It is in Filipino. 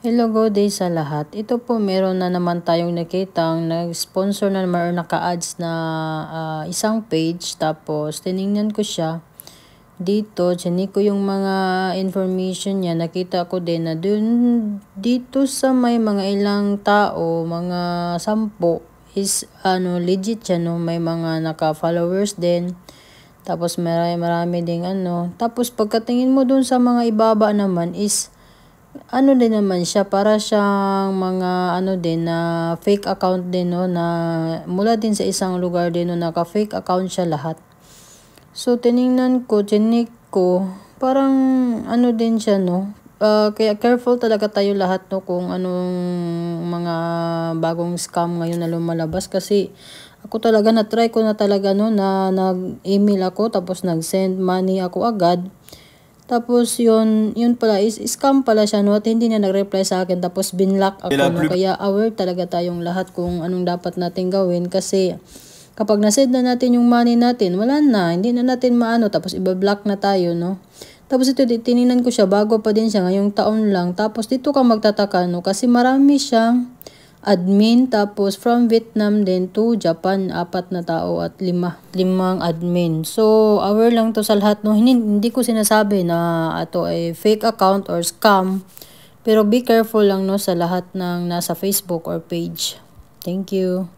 Hello, good day sa lahat. Ito po, meron na naman tayong nakitang nag-sponsor na naman or naka-ads na isang page. Tapos, tinignan ko siya. Dito, chinik ko yung mga information niya. Nakita ko din na dito sa may mga ilang tao, mga 10 is legit siya, no? May mga naka-followers din. Tapos, marami ding Tapos, pagkatingin mo dun sa mga ibaba naman is din naman siya, para siyang mga din na fake account din, no, na mula din sa isang lugar din, no, naka-fake account siya lahat. So tiningnan ko, chinik ko, parang din siya, no. Kaya careful talaga tayo lahat, no, kung anong mga bagong scam ngayon na lumalabas, kasi ako talaga na-try ko na talaga, no, na nag-email ako tapos nag-send money ako agad. Tapos yun pala is scam pala siya, no, at hindi niya nag-reply sa akin, tapos binlock ako, no. Kaya aware talaga tayong lahat kung anong dapat natin gawin, kasi kapag na-send na natin yung money natin, wala na, hindi na natin tapos iba-block na tayo, no. Tapos ito, tinignan ko siya, bago pa din siya, ngayong taon lang. Tapos dito ka magtataka, no, kasi marami siyang admin, tapos from Vietnam din to Japan, 4 na tao at 5 admin. So aware lang to sa lahat, no. Hindi ko sinasabi na ito ay fake account or scam, pero be careful lang, no, sa lahat ng nasa Facebook or page. Thank you.